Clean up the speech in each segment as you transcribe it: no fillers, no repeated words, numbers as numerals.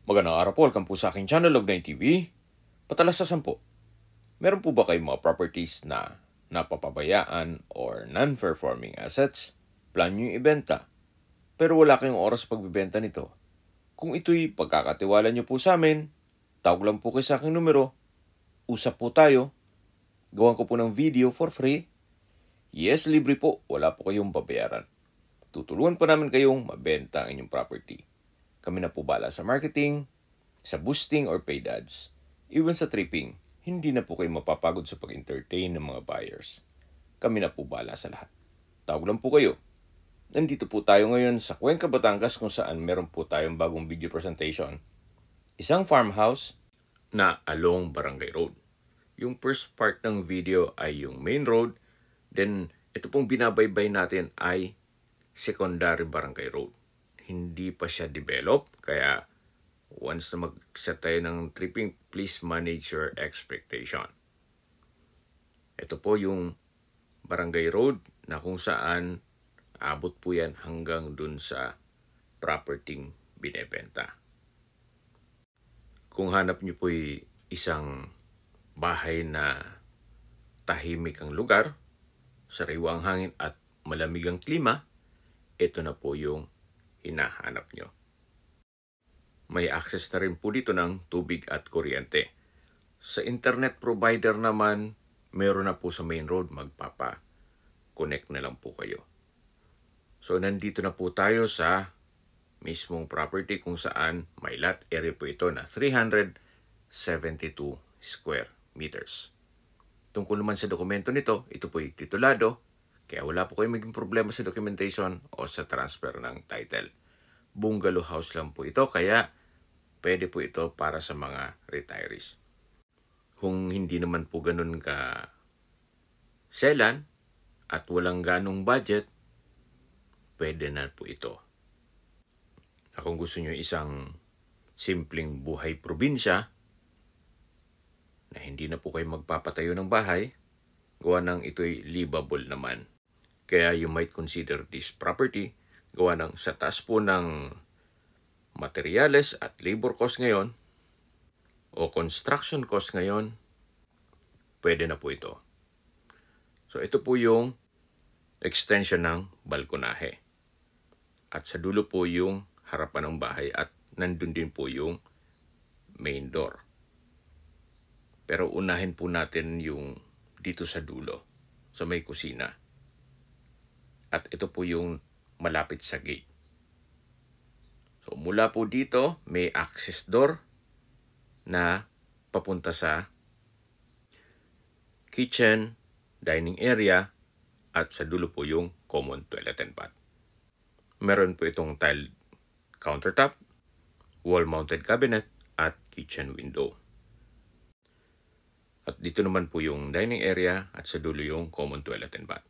Magandang araw po, welcome po sa aking channel, Log9 TV. Patalasasan po, meron po ba kayong mga properties na napapabayaan or non-performing assets? Plan nyo yung ibenta, pero wala kayong oras pagbibenta nito. Kung ito'y pagkakatiwala nyo po sa amin, tawag lang po kayo sa aking numero, usap po tayo, gawan ko po ng video for free. Yes, libre po, wala po kayong babayaran. Tutulungan po namin kayong mabenta ang inyong property. Kami na po bala sa marketing, sa boosting or paid ads. Even sa tripping, hindi na po kayo mapapagod sa pag-entertain ng mga buyers. Kami na po bala sa lahat. Tawag lang po kayo. Nandito po tayo ngayon sa Cuenca, Batangas kung saan meron po tayong bagong video presentation. Isang farmhouse na along Barangay Road. Yung first part ng video ay yung main road. Then, ito pong binabaybay natin ay secondary Barangay Road. Hindi pa siya develop, kaya once na mag-set tayo ng tripping, please manage your expectation. Ito po yung Barangay Road na kung saan abot po yan hanggang dun sa property binebenta. Kung hanap nyo po isang bahay na tahimik ang lugar, sariwa ang hangin at malamig ang klima, ito na po yung hinahanap nyo. May access na rin po dito ng tubig at kuryente. Sa internet provider naman, meron na po sa main road, magpapa-connect na lang po kayo. So nandito na po tayo sa mismong property kung saan may lot area po ito na 372 square meters. Tungkol naman sa dokumento nito, ito po yung titulado, kaya wala po kayong maging problema sa documentation o sa transfer ng title. Bungalow house lang po ito, kaya pwede po ito para sa mga retirees. Kung hindi naman po ganun ka selan at walang ganong budget, pwede na po ito. Kung gusto nyo isang simpleng buhay probinsya, na hindi na po kayo magpapatayo ng bahay, gawa ng ito'y livable naman. Kaya you might consider this property, gawa ng sa taas po ng materials at labor cost ngayon, o construction cost ngayon, pwede na po ito. So ito po yung extension ng balkonahe. At sa dulo po yung harapan ng bahay at nandun din po yung main door. Pero unahin po natin yung dito sa dulo, sa may kusina. At ito po yung malapit sa gate. So mula po dito, may access door na papunta sa kitchen, dining area, at sa dulo po yung common toilet and bath. Meron po itong tile countertop, wall-mounted cabinet, at kitchen window. At dito naman po yung dining area at sa dulo yung common toilet and bath.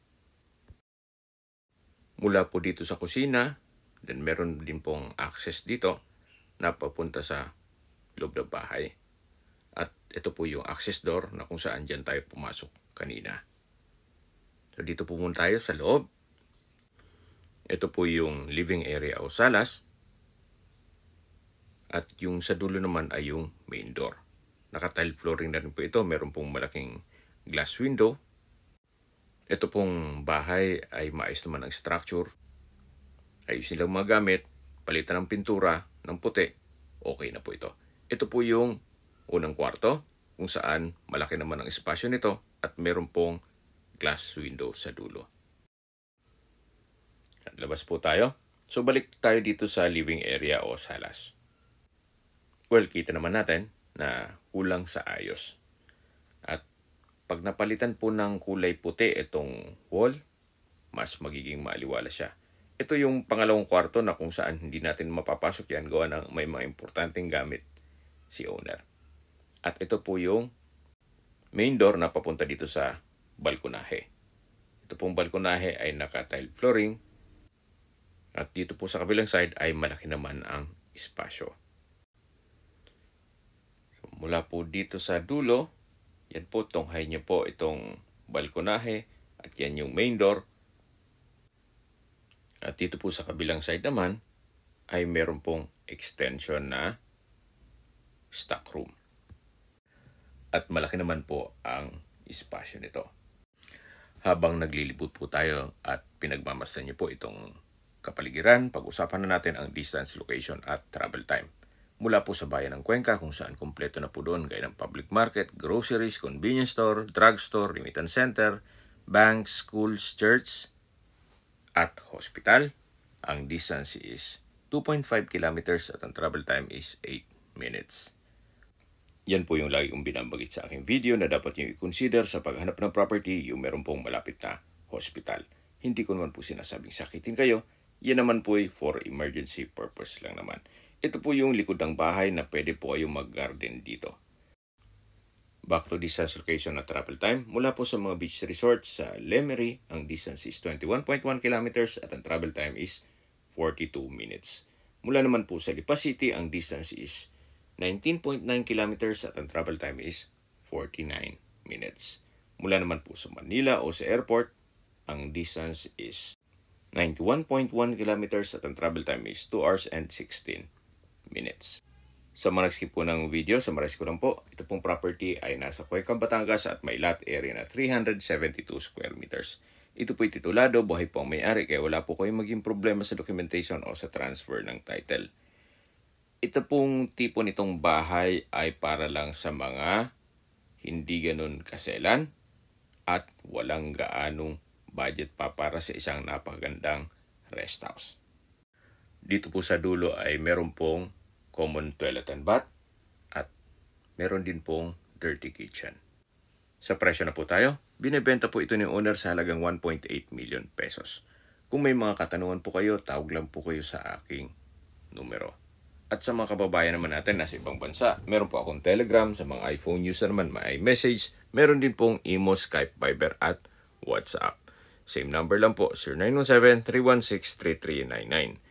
Mula po dito sa kusina, then meron din pong access dito na papunta sa loob ng bahay. At ito po yung access door na kung saan dyan tayo pumasok kanina. So dito po muna tayo sa loob. Ito po yung living area o salas. At yung sa dulo naman ay yung main door. Naka-tile flooring na rin po ito. Meron pong malaking glass window. Ito pong bahay ay maayos naman ang structure. Ayusin lang mga gamit, palitan ng pintura, ng puti, okay na po ito. Ito po yung unang kwarto, kung saan malaki naman ang espasyo nito at meron pong glass window sa dulo. At labas po tayo. So balik tayo dito sa living area o salas. Well, kita naman natin na kulang sa ayos. At pag napalitan po ng kulay puti itong wall, mas magiging maaliwala siya. Ito yung pangalawang kwarto na kung saan hindi natin mapapasok yan gawa ng may mga importanteng gamit si owner. At ito po yung main door na papunta dito sa balkonahe. Ito pong balkonahe ay naka-tile flooring. At dito po sa kabilang side ay malaki naman ang espasyo. So, mula po dito sa dulo, yan po, tunghay niyo po itong balkonahe at yan yung main door. At dito po sa kabilang side naman ay meron pong extension na stock room. At malaki naman po ang espasyo nito. Habang naglilibot po tayo at pinagmamasdan niyo po itong kapaligiran, pag-usapan na natin ang distance, location at travel time. Mula po sa bayan ng Cuenca kung saan kumpleto na po doon gaya ng public market, groceries, convenience store, drugstore, remittance center, banks, schools, church at hospital. Ang distance is 2.5 kilometers at ang travel time is 8 minutes. Yan po yung lagi kong binabanggit sa aking video na dapat nyo i-consider sa paghanap ng property yung meron pong malapit na hospital. Hindi ko naman po sinasabing sakitin kayo. Yan naman po ay for emergency purpose lang naman. Ito po yung likod ng bahay na pwede po kayong mag-garden dito. Back to distance, location at travel time. Mula po sa mga beach resorts sa Lemery, ang distance is 21.1 kilometers at ang travel time is 42 minutes. Mula naman po sa Lipa City, ang distance is 19.9 kilometers at ang travel time is 49 minutes. Mula naman po sa Manila o sa airport, ang distance is 91.1 kilometers at ang travel time is 2 hours and 16 minutes. Sa mga nag-skip po ng video, summarize ko lang po, ito pong property ay nasa Cuenca, Batangas at may lot area na 372 square meters. Ito po'y titulado, buhay po ang may-ari kaya wala po kayong maging problema sa documentation o sa transfer ng title. Ito pong tipo nitong bahay ay para lang sa mga hindi ganun kaselan at walang gaanong budget pa para sa isang napakagandang rest house. Dito po sa dulo ay meron pong common toilet and bath at meron din pong dirty kitchen. Sa presyo na po tayo, binibenta po ito ni owner sa halagang 1.8 million pesos. Kung may mga katanungan po kayo, tawag lang po kayo sa aking numero. At sa mga kababayan naman natin nasa ibang bansa, meron po akong Telegram. Sa mga iPhone user naman, may iMessage. Meron din pong Imo, Skype, Viber at WhatsApp. Same number lang po, 0917-316-3399.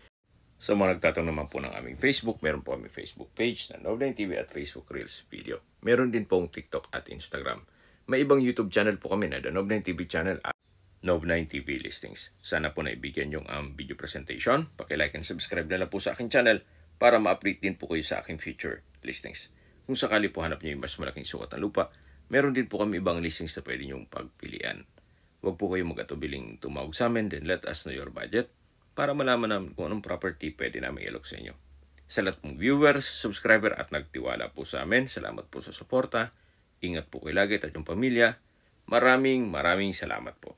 Sa mga nagtatanong naman po ng aming Facebook, meron po aming Facebook page na Nov9 TV at Facebook Reels Video. Meron din pong TikTok at Instagram. May ibang YouTube channel po kami na The Nov9 TV channel at Nov9 TV Listings. Sana po naibigyan yung video presentation. Paki-like and subscribe na lang po sa aking channel para ma-update din po kayo sa aking future listings. Kung sakali po hanap niyo yung mas malaking sukat ng lupa, meron din po kami ibang listings na pwede niyong pagpilian. Huwag po kayo mag-atubiling tumawag sa amin, then let us know your budget para malaman namin kung anong property pwede namin ilok sa inyo. Sa lahat pong viewers, subscriber at nagtiwala po sa amin, salamat po sa suporta. Ingat po kayo lagi at yung pamilya. Maraming salamat po.